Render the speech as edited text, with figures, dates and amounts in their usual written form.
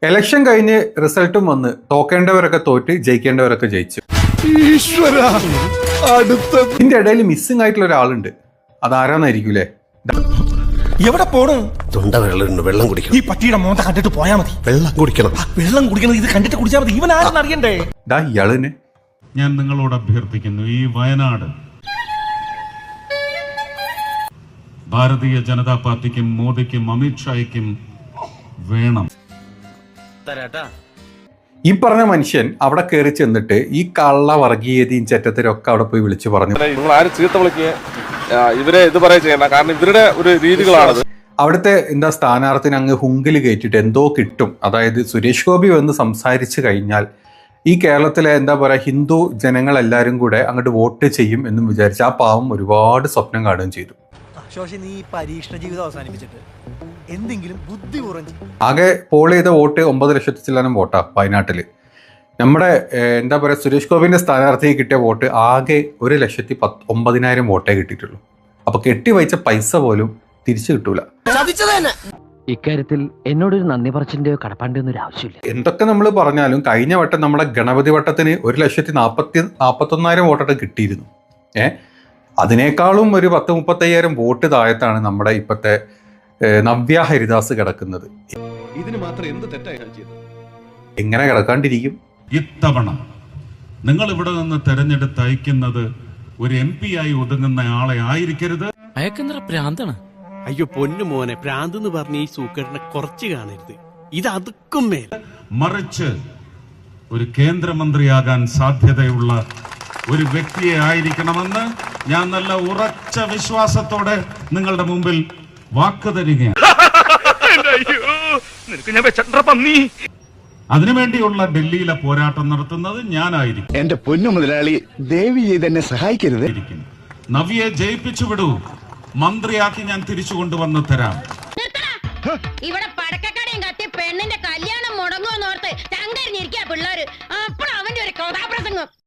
Election കഴിഞ്ഞ് റിസൾട്ടും വന്ന് തോക്കേണ്ടവരൊക്കെ തോറ്റ് ജയിക്കേണ്ടവരൊക്കെ ജയിച്ചു. ഇതിന്റെ ഇടയിൽ മിസ്സിംഗ് ആയിട്ടുള്ള ഒരാളുണ്ട്. അതാരാന്നായിരിക്കൂലേ? എവിടെ പോണു? തൊണ്ട വെള്ളം കുടിക്കണം. ഈ പട്ടിയുടെ മോന്ത കണ്ടിട്ട് പോയാ മതി. വെള്ളം കുടിക്കണം. വെള്ളം കുടിക്കണം. ഇത് കണ്ടിട്ട് കുടിച്ചാൽ മതി. ഇവൻ ആരെന്ന് അറിയണ്ടേ? ഇയാളിനെ ഞാൻ നിങ്ങളോട് അഭ്യർത്ഥിക്കുന്നു, ഈ വയനാട് ഭാരതീയ ജനതാ പാർട്ടിക്കും മോദിക്കും അമിത്ഷായ്ക്കും വേണം. ഈ പറഞ്ഞ മനുഷ്യൻ അവിടെ കയറി ചെന്നിട്ട് ഈ കള്ള വർഗീയതയും ചെറ്റത്തരൊക്കെ അവിടെ പോയി വിളിച്ചു പറഞ്ഞു. നിങ്ങൾ ആരും ചീത്ത വിളിക്കുക, ഇവരെ ഇത് പറയാ ചെയ്യണ്ട, കാരണം ഇവരുടെ ഒരു രീതികളാണത്. അവിടുത്തെ സ്ഥാനാർത്ഥിനെ അങ്ങ് ഹുങ്കിൽ കയറ്റിട്ട് എന്തോ കിട്ടും. അതായത് സുരേഷ് ഗോപി വന്ന് സംസാരിച്ചു കഴിഞ്ഞാൽ ഈ കേരളത്തിലെ ഹിന്ദു ജനങ്ങളെല്ലാവരും കൂടെ അങ്ങോട്ട് വോട്ട് ചെയ്യും എന്നും വിചാരിച്ച് ആ പാവം ഒരുപാട് സ്വപ്നം കാണുകയും ചെയ്തു. നീ പരീക്ഷണ ജീവിതം അവസാനിപ്പിച്ചിട്ട് എന്തെങ്കിലും ബുദ്ധിപൂർവ്വം ആകെ പോൾ ചെയ്ത വോട്ട് 9 ലക്ഷത്തിൽ ചില്ലാനും വോട്ടാ വയനാട്ടിൽ. നമ്മുടെ സുരേഷ് ഗോപിന്റെ സ്ഥാനാർത്ഥിക്ക് കിട്ടിയ വോട്ട് ആകെ 1,09,000 വോട്ടേ കിട്ടിയിട്ടുള്ളൂ. അപ്പൊ കെട്ടിവച്ച പൈസ പോലും തിരിച്ചു കിട്ടൂല. ഇക്കാര്യത്തിൽ എന്നോടൊരു നന്ദി പറച്ചിന്റെയോ കടപ്പാണ്ടിയോ ഒരു ആവശ്യമില്ല. എന്തൊക്കെ നമ്മൾ പറഞ്ഞാലും കഴിഞ്ഞ വട്ടം നമ്മുടെ ഗണപതി വട്ടത്തിന് 1,41,000 വോട്ടൊക്കെ കിട്ടിയിരുന്നു. അതിനേക്കാളും ഒരു 10-35,000 വോട്ട് താഴത്താണ് നമ്മുടെ ഇപ്പോഴത്തെ നവ്യ ഹരിദാസ് കിടക്കുന്നത്. ഇതിന് മാത്രം എന്ത് തെറ്റായി ചെയ്തത്? എങ്ങനെ കിടക്കാണ്ടിരിക്കും? ഇത്തവണ നിങ്ങൾ ഇവിടെ നിന്ന് തെരഞ്ഞെടുത്ത് അയക്കുന്നത് ഒരു MP ആയി ഒതുങ്ങുന്ന ആളെ ആയിരിക്കരുത്. അയക്കെന്തറ പ്രാന്താണ്. അയ്യോ പൊന്നു മോനെ, പ്രാന്ത് എന്ന് പറഞ്ഞ ഈ സൂക്കറിനെ കുറച്ച് കാണരുത്. ഇത് അതുക്കും മേൽ, മറിച്ച് ഒരു കേന്ദ്രമന്ത്രിയാകാൻ സാധ്യതയുള്ള ഒരു വ്യക്തിയെ ആയിരിക്കണമെന്ന് ഞാൻ നല്ല ഉറച്ച വിശ്വാസത്തോടെ നിങ്ങളുടെ മുമ്പിൽ വാക്ക് തരികയാണ്. അതിനുവേണ്ടിയുള്ള ഡൽഹിയിലെ പോരാട്ടം നടത്തുന്നത് ഞാനായിരിക്കും. എന്റെ പൊന്നു മുതലാളി, ദേവി തന്നെ സഹായിക്കരുത്. നവ്യെ ജയിപ്പിച്ചു വിടൂ, മന്ത്രിയാക്കി ഞാൻ തിരിച്ചു കൊണ്ടുവന്ന് തരാം. ഇവിടെ